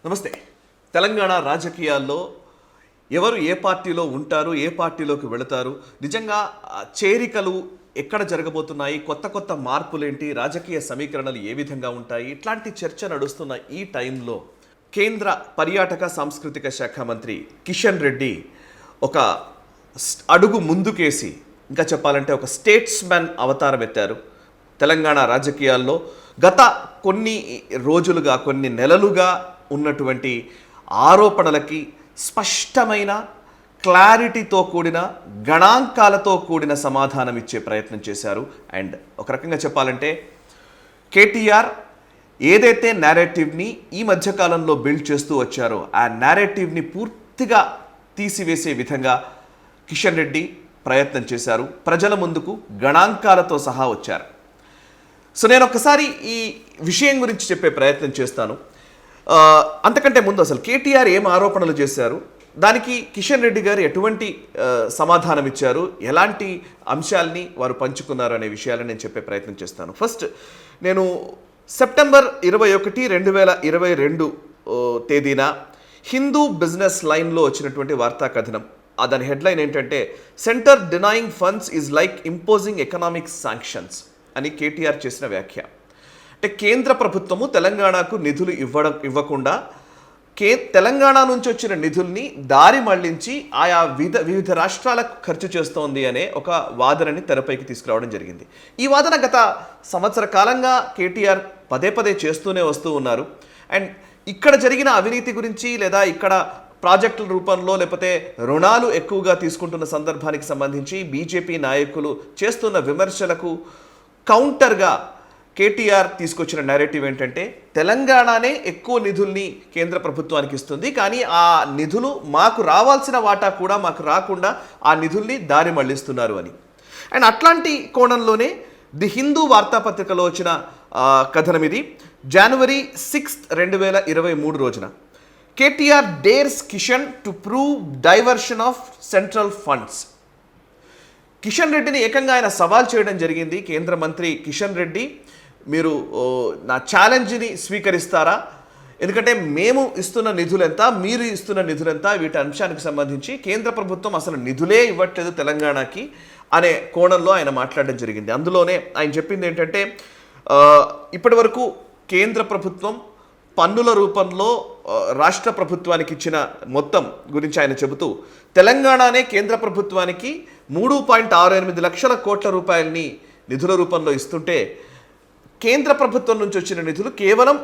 నమస్తే. తెలంగాణ రాజకీయాల్లో ఎవరు ఏ పార్టీలో ఉంటారు, ఏ పార్టీలోకి వెళతారు, నిజంగా చేరికలు ఎక్కడ జరగబోతున్నాయి, కొత్త కొత్త మార్పులేంటి, రాజకీయ సమీకరణలు ఏ విధంగా ఉంటాయి, ఇట్లాంటి చర్చ నడుస్తున్న ఈ టైంలో కేంద్ర పర్యాటక సాంస్కృతిక శాఖ మంత్రి కిషన్ రెడ్డి ఒక అడుగు ముందుకేసి, ఇంకా చెప్పాలంటే ఒక స్టేట్స్మెన్ అవతారం ఎత్తారు. తెలంగాణ రాజకీయాల్లో గత కొన్ని రోజులుగా, కొన్ని నెలలుగా ఉన్నటువంటి ఆరోపణలకి స్పష్టమైన క్లారిటీతో కూడిన గణాంకాలతో కూడిన సమాధానం ఇచ్చే ప్రయత్నం చేశారు. అండ్ ఒక రకంగా చెప్పాలంటే కేటీఆర్ ఏదైతే నేరేటివ్ని ఈ మధ్యకాలంలో బిల్డ్ చేస్తూ వచ్చారో ఆ నేరేటివ్ని పూర్తిగా తీసివేసే విధంగా కిషన్ రెడ్డి ప్రయత్నం చేశారు. ప్రజల ముందుకు గణాంకాలతో సహా వచ్చారు. సో నేను ఒకసారి ఈ విషయం గురించి చెప్పే ప్రయత్నం చేస్తాను. అంతకంటే ముందు అసలు కేటీఆర్ ఏం ఆరోపణలు చేశారు, దానికి కిషన్ రెడ్డి గారు ఎటువంటి సమాధానం ఇచ్చారు, ఎలాంటి అంశాలని వారు పంచుకున్నారు అనే విషయాలను నేను చెప్పే ప్రయత్నం చేస్తాను. ఫస్ట్ నేను సెప్టెంబర్ 21, 2022 తేదీన హిందూ బిజినెస్ లైన్లో వచ్చినటువంటి వార్తా కథనం. దాని హెడ్లైన్ ఏంటంటే centre denying funds is like imposing economic sanctions అని కేటీఆర్ చేసిన వ్యాఖ్య. అంటే కేంద్ర ప్రభుత్వము తెలంగాణకు నిధులు ఇవ్వకుండా తెలంగాణ నుంచి వచ్చిన నిధుల్ని దారి మళ్లించి ఆయా వివిధ రాష్ట్రాలకు ఖర్చు చేస్తోంది అనే ఒక వాదనని తెరపైకి తీసుకురావడం జరిగింది. ఈ వాదన గత సంవత్సర కాలంగా కేటీఆర్ పదే పదే చేస్తూనే వస్తూ ఉన్నారు. అండ్ ఇక్కడ జరిగిన అవినీతి గురించి, లేదా ఇక్కడ ప్రాజెక్టుల రూపంలో లేకపోతే రుణాలు ఎక్కువగా తీసుకుంటున్న సందర్భానికి సంబంధించి బీజేపీ నాయకులు చేస్తున్న విమర్శలకు కౌంటర్గా కేటీఆర్ తీసుకొచ్చిన నేరేటివ్ ఏంటంటే తెలంగాణనే ఎక్కువ నిధుల్ని కేంద్ర ప్రభుత్వానికి ఇస్తుంది, కానీ ఆ నిధులు మాకు రావాల్సిన వాటా కూడా మాకు రాకుండా ఆ నిధుల్ని దారి మళ్లిస్తున్నారు అని. అండ్ అట్లాంటి కోణంలోనే ది హిందూ వార్తాపత్రికలో వచ్చిన కథనం ఇది. జనవరి 6, 2023 రోజున KTR dares Kishan to prove diversion of central funds. Kishan రెడ్డిని ఏకంగా ఆయన సవాల్ చేయడం జరిగింది. కేంద్ర మంత్రి కిషన్ రెడ్డి, మీరు నా ఛాలెంజ్ని స్వీకరిస్తారా? ఎందుకంటే మేము ఇస్తున్న నిధులెంత, మీరు ఇస్తున్న నిధులెంత, వీటి అంశానికి సంబంధించి కేంద్ర ప్రభుత్వం అసలు నిధులే ఇవ్వట్లేదు తెలంగాణకి అనే కోణంలో ఆయన మాట్లాడడం జరిగింది. అందులోనే ఆయన చెప్పింది ఏంటంటే ఇప్పటి వరకు కేంద్ర ప్రభుత్వం పన్నుల రూపంలో రాష్ట్ర ప్రభుత్వానికి ఇచ్చిన మొత్తం గురించి ఆయన చెబుతూ తెలంగాణనే కేంద్ర ప్రభుత్వానికి 3.68 లక్షల కోట్ల రూపాయలని నిధుల రూపంలో ఇస్తుంటే కేంద్ర ప్రభుత్వం నుంచి వచ్చిన నిధులు కేవలం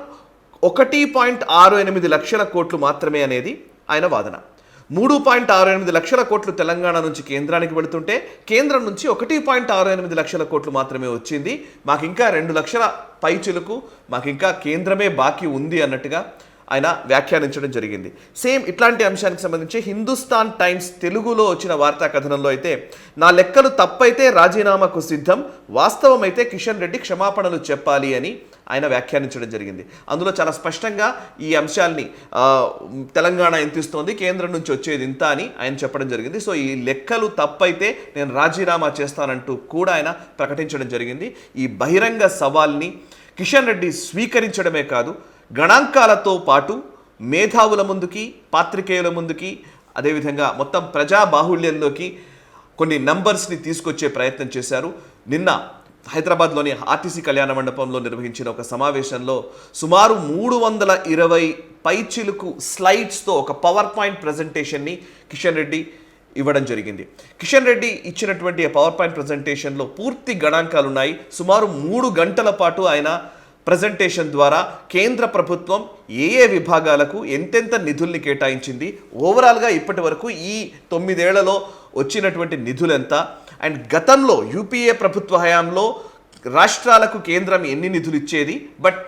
1.68 లక్షల కోట్లు మాత్రమే అనేది ఆయన వాదన. 3.68 లక్షల కోట్లు తెలంగాణ నుంచి కేంద్రానికి వెళుతుంటే కేంద్రం నుంచి 1.68 లక్షల కోట్లు మాత్రమే వచ్చింది, మాకు ఇంకా 2 లక్షల పైచిలకు మాకు ఇంకా కేంద్రమే బాకీ ఉంది అన్నట్టుగా ఆయన వ్యాఖ్యానించడం జరిగింది. సేమ్ ఇట్లాంటి అంశానికి సంబంధించి హిందుస్థాన్ టైమ్స్ తెలుగులో వచ్చిన వార్తా కథనంలో అయితే నా లెక్కలు తప్పైతే రాజీనామాకు సిద్ధం, వాస్తవమైతే కిషన్ రెడ్డి క్షమాపణలు చెప్పాలి అని ఆయన వ్యాఖ్యానించడం జరిగింది. అందులో చాలా స్పష్టంగా ఈ అంశాల్ని తెలంగాణ ఎంత ఇస్తోంది, కేంద్రం నుంచి వచ్చేది ఇంత అని ఆయన చెప్పడం జరిగింది. సో ఈ లెక్కలు తప్పైతే నేను రాజీనామా చేస్తానంటూ కూడా ఆయన ప్రకటించడం జరిగింది. ఈ బహిరంగ సవాల్ని కిషన్ రెడ్డి స్వీకరించడమే కాదు, గణాంకాలతో పాటు మేధావుల ముందుకి, పాత్రికేయుల ముందుకి, అదేవిధంగా మొత్తం ప్రజా బాహుళ్యంలోకి కొన్ని నంబర్స్ని తీసుకొచ్చే ప్రయత్నం చేశారు. నిన్న హైదరాబాద్లోని ఆర్టీసీ కళ్యాణ మండపంలో నిర్వహించిన ఒక సమావేశంలో సుమారు 320 పైచిలుకు స్లైడ్స్తో ఒక పవర్ పాయింట్ ప్రజెంటేషన్ని కిషన్ రెడ్డి ఇవ్వడం జరిగింది. కిషన్ రెడ్డి ఇచ్చినటువంటి పవర్ పాయింట్ ప్రజెంటేషన్లో పూర్తి గణాంకాలు ఉన్నాయి. సుమారు 3 గంటల పాటు ఆయన ప్రజెంటేషన్ ద్వారా కేంద్ర ప్రభుత్వం ఏ ఏ విభాగాలకు ఎంతెంత నిధుల్ని కేటాయించింది, ఓవరాల్గా ఇప్పటి వరకు ఈ 9 ఏళ్లలో వచ్చినటువంటి నిధులెంత, అండ్ గతంలో యూపీఏ ప్రభుత్వ హయాంలో రాష్ట్రాలకు కేంద్రం ఎన్ని నిధులు ఇచ్చేది, బట్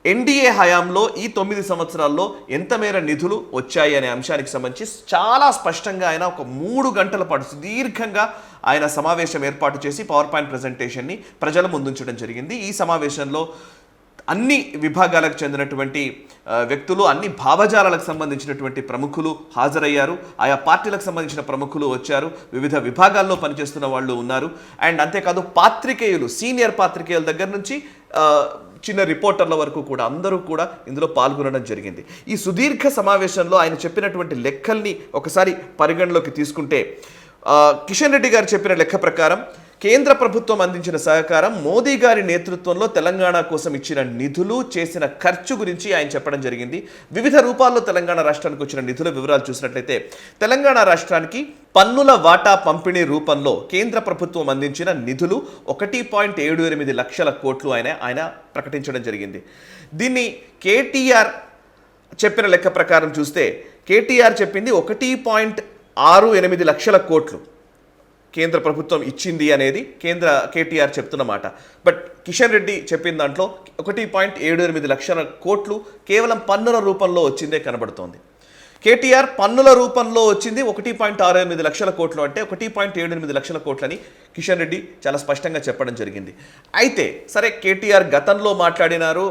ఎన్డీఏ హయాంలో ఈ 9 సంవత్సరాల్లో ఎంత మేర నిధులు వచ్చాయి అనే అంశానికి సంబంధించి చాలా స్పష్టంగా ఆయన ఒక 3 గంటల పాటు సుదీర్ఘంగా ఆయన సమావేశం ఏర్పాటు చేసి పవర్ పాయింట్ ప్రజెంటేషన్ని ప్రజల ముందుంచడం జరిగింది. ఈ సమావేశంలో అన్ని విభాగాలకు చెందినటువంటి వ్యక్తులు, అన్ని భావజాలాలకు సంబంధించినటువంటి ప్రముఖులు హాజరయ్యారు. ఆయా పార్టీలకు సంబంధించిన ప్రముఖులు వచ్చారు, వివిధ విభాగాల్లో పనిచేస్తున్న వాళ్ళు ఉన్నారు. అండ్ అంతేకాదు పాత్రికేయులు, సీనియర్ పాత్రికేయుల దగ్గర నుంచి చిన్న రిపోర్టర్ల వరకు కూడా అందరూ కూడా ఇందులో పాల్గొనడం జరిగింది. ఈ సుదీర్ఘ సమావేశంలో ఆయన చెప్పినటువంటి లెక్కల్ని ఒకసారి పరిగణలోకి తీసుకుంటే కిషన్ రెడ్డి గారు చెప్పిన లెక్క ప్రకారం కేంద్ర ప్రభుత్వం అందించిన సహకారం, మోదీ గారి నేతృత్వంలో తెలంగాణ కోసం ఇచ్చిన నిధులు, చేసిన ఖర్చు గురించి ఆయన చెప్పడం జరిగింది. వివిధ రూపాల్లో తెలంగాణ రాష్ట్రానికి వచ్చిన నిధుల వివరాలు చూసినట్లయితే తెలంగాణ రాష్ట్రానికి పన్నుల వాటా పంపిణీ రూపంలో కేంద్ర ప్రభుత్వం అందించిన నిధులు 1.78 లక్షల కోట్లు ఆయన ప్రకటించడం జరిగింది. దీన్ని కేటీఆర్ చెప్పిన లెక్క ప్రకారం చూస్తే కేటీఆర్ చెప్పింది 1.68 లక్షల కోట్లు కేంద్ర ప్రభుత్వం ఇచ్చింది అనేది కేటీఆర్ చెప్తున్నమాట. బట్ కిషన్ రెడ్డి చెప్పిన దాంట్లో 1.78 లక్షల కోట్లు కేవలం పన్నుల రూపంలో వచ్చిందే కనబడుతోంది. కేటీఆర్ పన్నుల రూపంలో వచ్చింది 1.68 లక్షల కోట్లు అంటే 1.78 లక్షల కోట్లని కిషన్ రెడ్డి చాలా స్పష్టంగా చెప్పడం జరిగింది. అయితే సరే, కేటీఆర్ గతంలో మాట్లాడినారు,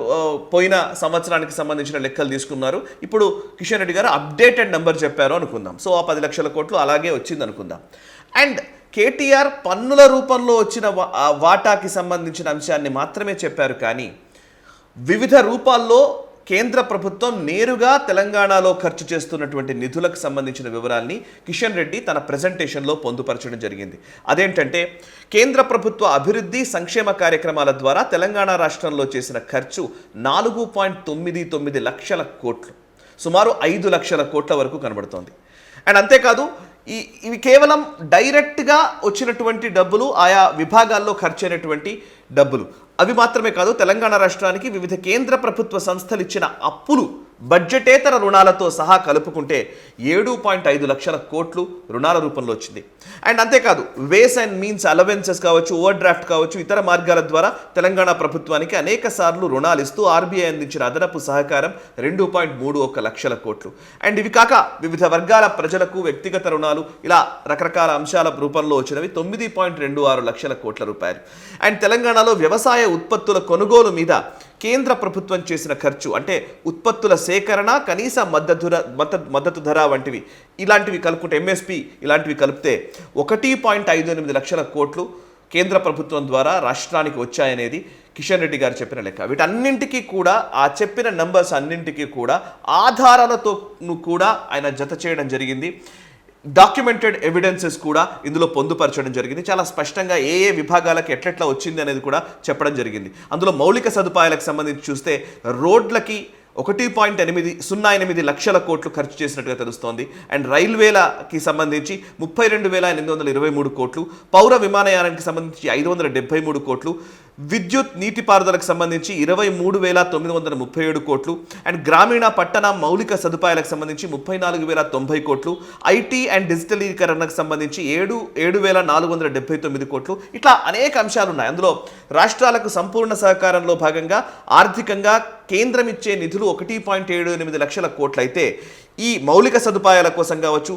పోయిన సంవత్సరానికి సంబంధించిన లెక్కలు తీసుకున్నారు. ఇప్పుడు కిషన్ రెడ్డి గారు అప్డేటెడ్ నెంబర్ చెప్పారు అనుకుందాం. సో ఆ 10 లక్షల కోట్లు అలాగే వచ్చింది అనుకుందాం. అండ్ కేటీఆర్ పన్నుల రూపంలో వచ్చిన వాటాకి సంబంధించిన అంశాన్ని మాత్రమే చెప్పారు. కానీ వివిధ రూపాల్లో కేంద్ర ప్రభుత్వం నేరుగా తెలంగాణలో ఖర్చు చేస్తున్నటువంటి నిధులకు సంబంధించిన వివరాల్ని కిషన్ రెడ్డి తన ప్రెజెంటేషన్లో పొందుపరచడం జరిగింది. అదేంటంటే కేంద్ర ప్రభుత్వ అభివృద్ధి సంక్షేమ కార్యక్రమాల ద్వారా తెలంగాణ రాష్ట్రంలో చేసిన ఖర్చు 4.99 లక్షల కోట్లు, సుమారు 5 లక్షల కోట్ల వరకు కనబడుతోంది. అండ్ అంతేకాదు, ఇవి కేవలం డైరెక్ట్గా వచ్చినటువంటి డబ్బులు, ఆయా విభాగాల్లో ఖర్చు అయినటువంటి డబ్బులు. అవి మాత్రమే కాదు, తెలంగాణ రాష్ట్రానికి వివిధ కేంద్ర ప్రభుత్వ సంస్థలు ఇచ్చిన అప్పులు, బడ్జెటేతర రుణాలతో సహా కలుపుకుంటే 7.5 లక్షల కోట్లు రుణాల రూపంలో వచ్చింది. అండ్ అంతేకాదు, వేస్ అండ్ మీన్స్ అలవెన్సెస్ కావచ్చు, ఓవర్ డ్రాఫ్ట్ కావచ్చు, ఇతర మార్గాల ద్వారా తెలంగాణ ప్రభుత్వానికి అనేక సార్లు రుణాలు ఇస్తూ ఆర్బీఐ అందించిన అదనపు సహకారం 2.31 లక్షల కోట్లు. అండ్ ఇవి కాక వివిధ వర్గాల ప్రజలకు వ్యక్తిగత రుణాలు, ఇలా రకరకాల అంశాల రూపంలో వచ్చినవి 9.26 లక్షల కోట్ల రూపాయలు. అండ్ తెలంగాణలో వ్యవసాయ ఉత్పత్తుల కొనుగోలు మీద కేంద్ర ప్రభుత్వం చేసిన ఖర్చు, అంటే ఉత్పత్తుల సేకరణ, కనీస మద్దతు ధర వంటివి, ఇలాంటివి కలుపుకుంటే ఎంఎస్పి ఇలాంటివి కలిపితే 1.58 లక్షల కోట్లు కేంద్ర ప్రభుత్వం ద్వారా రాష్ట్రానికి వచ్చాయనేది కిషన్ రెడ్డి గారు చెప్పిన లెక్క. వీటన్నింటికీ కూడా, ఆ చెప్పిన నంబర్స్ అన్నింటికీ కూడా ఆధారాలతో కూడా ఆయన జత చేయడం జరిగింది. డాక్యుమెంటెడ్ ఎవిడెన్సెస్ కూడా ఇందులో పొందుపరచడం జరిగింది. చాలా స్పష్టంగా ఏ విభాగాలకు ఎట్లెట్లా వచ్చింది అనేది కూడా చెప్పడం జరిగింది. అందులో మౌలిక సదుపాయాలకు సంబంధించి చూస్తే రోడ్లకి 1.08 లక్షల కోట్లు ఖర్చు చేసినట్టుగా తెలుస్తోంది. అండ్ రైల్వేలకి సంబంధించి 32,823 కోట్లు, పౌర విమానయానానికి సంబంధించి 573 కోట్లు, విద్యుత్ నీటిపారుదలకు సంబంధించి 23,937 కోట్లు, అండ్ గ్రామీణ పట్టణ మౌలిక సదుపాయాలకు సంబంధించి 34,090 కోట్లు, ఐటీ అండ్ డిజిటలీకరణకు సంబంధించి 7,479 కోట్లు. ఇట్లా అనేక అంశాలు ఉన్నాయి. అందులో రాష్ట్రాలకు సంపూర్ణ సహకారంలో భాగంగా ఆర్థికంగా కేంద్రం ఇచ్చే నిధులు 1.78 లక్షల కోట్లు అయితే, ఈ మౌలిక సదుపాయాల కోసం కావచ్చు,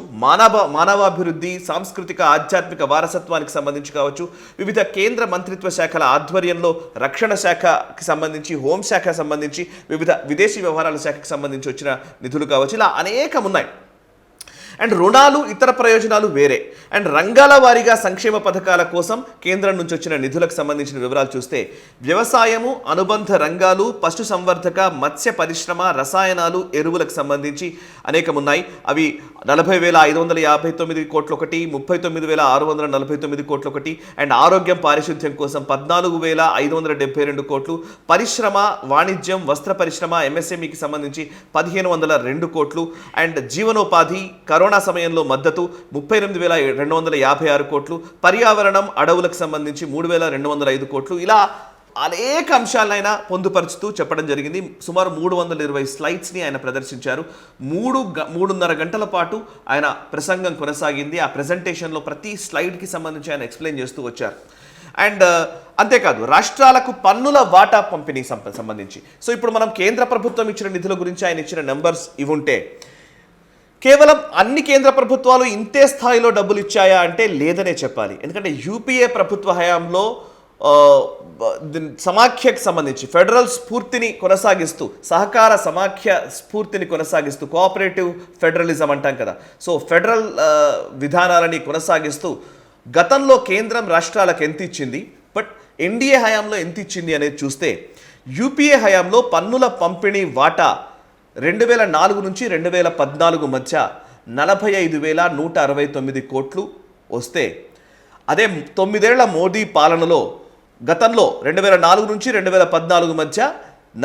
మానవాభివృద్ధి, సాంస్కృతిక ఆధ్యాత్మిక వారసత్వానికి సంబంధించి కావచ్చు, వివిధ కేంద్ర మంత్రిత్వ శాఖల ఆధ్వర్యంలో రక్షణ శాఖకి సంబంధించి, హోంశాఖ సంబంధించి, వివిధ విదేశీ వ్యవహారాల శాఖకి సంబంధించి వచ్చిన నిధులు కావచ్చు, ఇలా అనేకం ఉన్నాయి. అండ్ రుణాలు, ఇతర ప్రయోజనాలు వేరే. అండ్ రంగాల వారీగా సంక్షేమ పథకాల కోసం కేంద్రం నుంచి వచ్చిన నిధులకు సంబంధించిన వివరాలు చూస్తే వ్యవసాయము, అనుబంధ రంగాలు, పశు సంవర్ధక, మత్స్య పరిశ్రమ, రసాయనాలు, ఎరువులకు సంబంధించి అనేకం ఉన్నాయి. అవి 40,559 కోట్లు ఒకటి, 39,649 కోట్లు ఒకటి. అండ్ ఆరోగ్యం, పారిశుద్ధ్యం కోసం 14,572 కోట్లు, పరిశ్రమ, వాణిజ్యం, వస్త్ర పరిశ్రమ, ఎంఎస్ఎంఈకి సంబంధించి 1,502 కోట్లు. అండ్ జీవనోపాధి, కరోనా సమయంలో మద్దతు 38,256 కోట్లు, పర్యావరణం, అడవులకు సంబంధించి 3,205 కోట్లు. ఇలా అనేక అంశాలైనా పొందుపరుచుతూ చెప్పడం జరిగింది. సుమారు 320 స్లైడ్స్ని ఆయన ప్రదర్శించారు. 3.5 గంటల పాటు ఆయన ప్రసంగం కొనసాగింది. ఆ ప్రెజెంటేషన్లో ప్రతి స్లైడ్కి సంబంధించి ఆయన ఎక్స్ప్లెయిన్ చేస్తూ వచ్చారు. అండ్ అంతేకాదు, రాష్ట్రాలకు పన్నుల వాటా పంపిణీ సంబంధించి, సో ఇప్పుడు మనం కేంద్ర ప్రభుత్వం ఇచ్చిన నిధుల గురించి ఆయన ఇచ్చిన నెంబర్స్ ఇవి ఉంటే, కేవలం అన్ని కేంద్ర ప్రభుత్వాలు ఇంతే స్థాయిలో డబ్బులు ఇచ్చాయా అంటే లేదనే చెప్పాలి. ఎందుకంటే యూపీఏ ప్రభుత్వ హయాంలో సమాఖ్యకు సంబంధించి ఫెడరల్ స్ఫూర్తిని కొనసాగిస్తూ, సహకార సమాఖ్య స్ఫూర్తిని కొనసాగిస్తూ, కోఆపరేటివ్ ఫెడరలిజం అంటాం కదా, సో ఫెడరల్ విధానాలని కొనసాగిస్తూ గతంలో కేంద్రం రాష్ట్రాలకు ఎంత ఇచ్చింది, బట్ ఎన్డీఏ హయాంలో ఎంత ఇచ్చింది అనేది చూస్తే యూపీఏ హయాంలో పన్నుల పంపిణీ వాటా 2004 నుంచి 2014 మధ్య 45,169 కోట్లు వస్తే, అదే 9 ఏళ్ల మోదీ పాలనలో గతంలో 2004 నుంచి 2014 మధ్య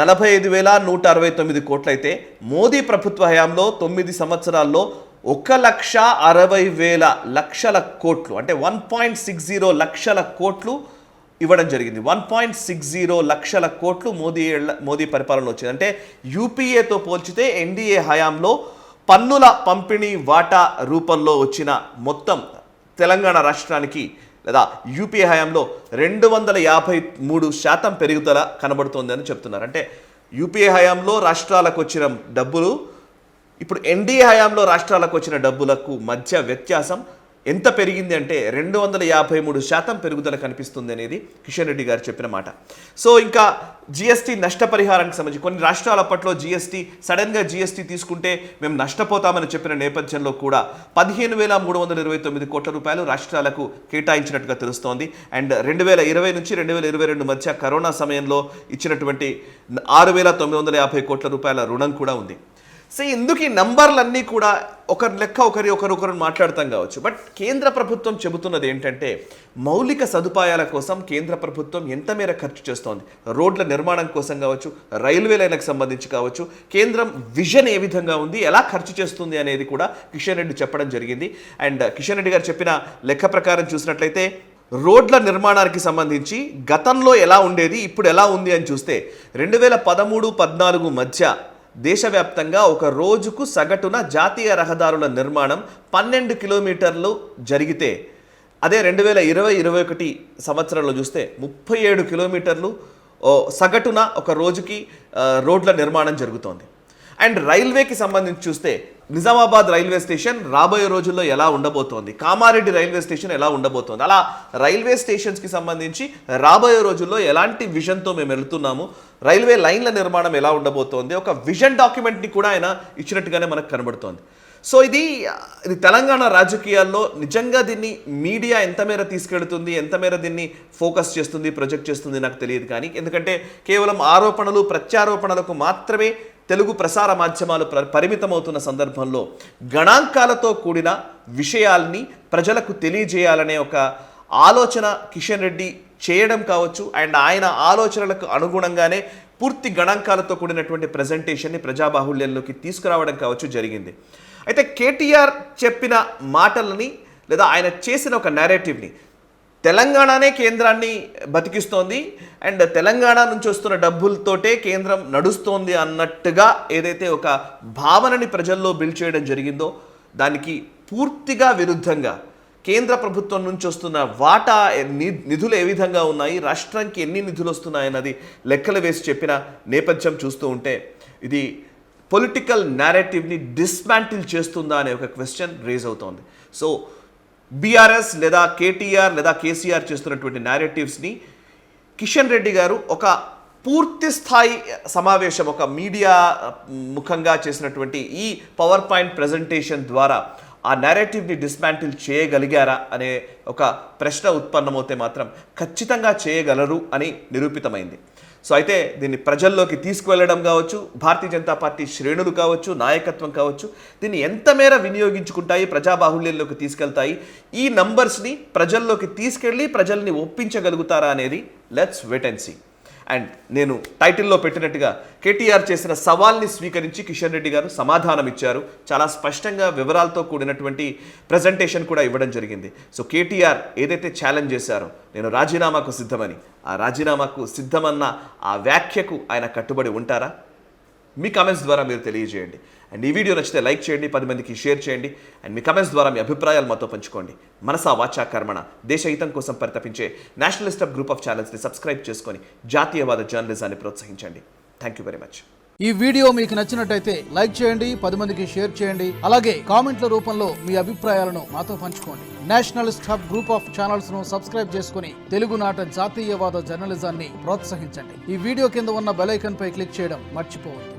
45,169 కోట్లు అయితే, మోదీ ప్రభుత్వ హయాంలో 9 సంవత్సరాల్లో 1,60,000 కోట్లు, అంటే 1.60 లక్షల కోట్లు ఇవ్వడం జరిగింది. 1.60 లక్షల కోట్లు మోదీ పరిపాలనలో వచ్చింది. అంటే యూపీఏతో పోల్చితే ఎన్డీఏ హయాంలో పన్నుల పంపిణీ వాటా రూపంలో వచ్చిన మొత్తం తెలంగాణ రాష్ట్రానికి లేదా యూపీఏ హయాంలో 253% పెరుగుదల కనబడుతోంది అని చెప్తున్నారు. అంటే యూపీఏ హయాంలో రాష్ట్రాలకు వచ్చిన డబ్బులు ఇప్పుడు ఎన్డీఏ హయాంలో రాష్ట్రాలకు వచ్చిన డబ్బులకు మధ్య వ్యత్యాసం ఎంత పెరిగింది అంటే 253% పెరుగుదల కనిపిస్తుంది అనేది కిషన్ రెడ్డి గారు చెప్పిన మాట. సో ఇంకా జిఎస్టీ నష్టపరిహారానికి సంబంధించి కొన్ని రాష్ట్రాల అప్పట్లో సడన్గా జిఎస్టీ తీసుకుంటే మేము నష్టపోతామని చెప్పిన నేపథ్యంలో కూడా 15,329 కోట్ల రూపాయలు రాష్ట్రాలకు కేటాయించినట్టుగా తెలుస్తోంది. అండ్ 2020 నుంచి 2022 మధ్య కరోనా సమయంలో ఇచ్చినటువంటి 6,950 కోట్ల రూపాయల రుణం కూడా ఉంది. సో ఎందుకు ఈ నంబర్లన్నీ కూడా ఒకరి లెక్క ఒకరు మాట్లాడతాం కావచ్చు. బట్ కేంద్ర ప్రభుత్వం చెబుతున్నది ఏంటంటే మౌలిక సదుపాయాల కోసం కేంద్ర ప్రభుత్వం ఎంత మేర ఖర్చు చేస్తోంది, రోడ్ల నిర్మాణం కోసం కావచ్చు, రైల్వే లైన్లకు సంబంధించి కావచ్చు, కేంద్రం విజన్ ఏ విధంగా ఉంది, ఎలా ఖర్చు చేస్తుంది అనేది కూడా కిషన్ రెడ్డి చెప్పడం జరిగింది. అండ్ కిషన్ రెడ్డి గారు చెప్పిన లెక్క ప్రకారం చూసినట్లయితే రోడ్ల నిర్మాణానికి సంబంధించి గతంలో ఎలా ఉండేది, ఇప్పుడు ఎలా ఉంది అని చూస్తే 2013-14 మధ్య దేశవ్యాప్తంగా ఒక రోజుకు సగటున జాతీయ రహదారుల నిర్మాణం 12 కిలోమీటర్లు జరిగితే, అదే 2020-21 సంవత్సరంలో చూస్తే 37 కిలోమీటర్లు సగటున ఒక రోజుకి రోడ్ల నిర్మాణం జరుగుతోంది. అండ్ రైల్వేకి సంబంధించి చూస్తే నిజామాబాద్ రైల్వే స్టేషన్ రాబోయే రోజుల్లో ఎలా ఉండబోతోంది, కామారెడ్డి రైల్వే స్టేషన్ ఎలా ఉండబోతోంది, అలా రైల్వే స్టేషన్స్కి సంబంధించి రాబోయే రోజుల్లో ఎలాంటి విజన్తో మేము వెళుతున్నాము, రైల్వే లైన్ల నిర్మాణం ఎలా ఉండబోతోంది, ఒక విజన్ డాక్యుమెంట్ని కూడా ఆయన ఇచ్చినట్టుగానే మనకు కనబడుతోంది. సో ఇది తెలంగాణ రాజకీయాల్లో నిజంగా దీన్ని మీడియా ఎంత మేర తీసుకెళ్తుంది, ఎంత మేర దీన్ని ఫోకస్ చేస్తుంది, ప్రొజెక్ట్ చేస్తుంది నాకు తెలియదు. కానీ ఎందుకంటే కేవలం ఆరోపణలు ప్రత్యారోపణలకు మాత్రమే తెలుగు ప్రసార మాధ్యమాలు పరిమితమవుతున్న సందర్భంలో గణాంకాలతో కూడిన విషయాల్ని ప్రజలకు తెలియజేయాలనే ఒక ఆలోచన కిషన్ రెడ్డి చేయడం కావచ్చు. అండ్ ఆయన ఆలోచనలకు అనుగుణంగానే పూర్తి గణాంకాలతో కూడినటువంటి ప్రజెంటేషన్ని ప్రజాబాహుళ్యంలోకి తీసుకురావడం కావచ్చు జరిగింది. అయితే కేటీఆర్ చెప్పిన మాటలని లేదా ఆయన చేసిన ఒక నేరేటివ్ని తెలంగాణనే కేంద్రాన్ని బతికిస్తోంది అండ్ తెలంగాణ నుంచి వస్తున్న డబ్బులతోటే కేంద్రం నడుస్తోంది అన్నట్టుగా ఏదైతే ఒక భావనని ప్రజల్లో బిల్డ్ చేయడం జరిగిందో దానికి పూర్తిగా విరుద్ధంగా కేంద్ర ప్రభుత్వం నుంచి వస్తున్న వాటా నిధులు ఏ విధంగా ఉన్నాయి, రాష్ట్రానికి ఎన్ని నిధులు వస్తున్నాయన్నది లెక్కలు వేసి చెప్పిన నేపథ్యం చూస్తూ ఉంటే ఇది పొలిటికల్ నేరేటివ్ని డిస్మాంటిల్ చేస్తుందా అనే ఒక క్వశ్చన్ రేజ్ అవుతోంది. సో బీఆర్ఎస్ లేదా కేటీఆర్ లేదా కేసీఆర్ చేస్తున్నటువంటి నేరేటివ్స్ని కిషన్ రెడ్డి గారు ఒక పూర్తి స్థాయి సమావేశం, ఒక మీడియా ముఖంగా చేసినటువంటి ఈ పవర్ పాయింట్ ప్రజెంటేషన్ ద్వారా ఆ నేరేటివ్ని డిస్మాంటిల్ చేయగలిగారా అనే ఒక ప్రశ్న ఉత్పన్నమవుతే మాత్రం ఖచ్చితంగా చేయగలరు అని నిరూపితమైంది. సో అయితే దీన్ని ప్రజల్లోకి తీసుకువెళ్ళడం కావచ్చు, భారతీయ జనతా పార్టీ శ్రేణులు కావచ్చు, నాయకత్వం కావచ్చు, దీన్ని ఎంత మేర వినియోగించుకుంటాయి, ప్రజాబాహుళ్యంలోకి తీసుకెళ్తాయి, ఈ నంబర్స్ని ప్రజల్లోకి తీసుకెళ్ళి ప్రజల్ని ఒప్పించగలుగుతారా అనేది let's wait and see. And నేను టైటిల్లో పెట్టినట్టుగా కేటీఆర్ చేసిన సవాల్ని స్వీకరించి కిషన్ రెడ్డి గారు సమాధానం ఇచ్చారు. చాలా స్పష్టంగా వివరాలతో కూడినటువంటి ప్రజెంటేషన్ కూడా ఇవ్వడం జరిగింది. సో కేటీఆర్ ఏదైతే ఛాలెంజ్ చేశారో నేను రాజీనామాకు సిద్ధమని, ఆ రాజీనామాకు సిద్ధమన్న ఆ వ్యాఖ్యకు ఆయన కట్టుబడి ఉంటారా? మీ కామెంట్స్ ద్వారా మీరు తెలియజేయండి. అండ్ ఈ వీడియో నచ్చితే లైక్ చేయండి, 10 మందికి షేర్ చేయండి. అండ్ మీ కామెంట్స్ ద్వారా మీ అభిప్రాయాలు మాతో పంచుకోండి. మనసా వాచా కర్మణ దేశ హితం కోసం పరితపించే నేషనలిస్ట్ ఆఫ్ గ్రూప్ ఆఫ్ ఛానల్స్ని సబ్స్క్రైబ్ చేసుకొని జాతీయవాద జర్నలిజాన్ని ప్రోత్సహించండి. Thank you very much. ఈ వీడియో మీకు నచ్చినట్టయితే లైక్ చేయండి, 10 మందికి షేర్ చేయండి. అలాగే కామెంట్ల రూపంలో మీ అభిప్రాయాలను మాతో పంచుకోండి. Nationalist hub group of channels ను సబ్స్క్రైబ్ చేసుకుని తెలుగునాట జాతీయవాద జర్నలిజాన్ని ప్రోత్సహించండి. ఈ వీడియో కింద ఉన్న బెల్ ఐకాన్ పై క్లిక్ చేయడం మర్చిపోవద్దు.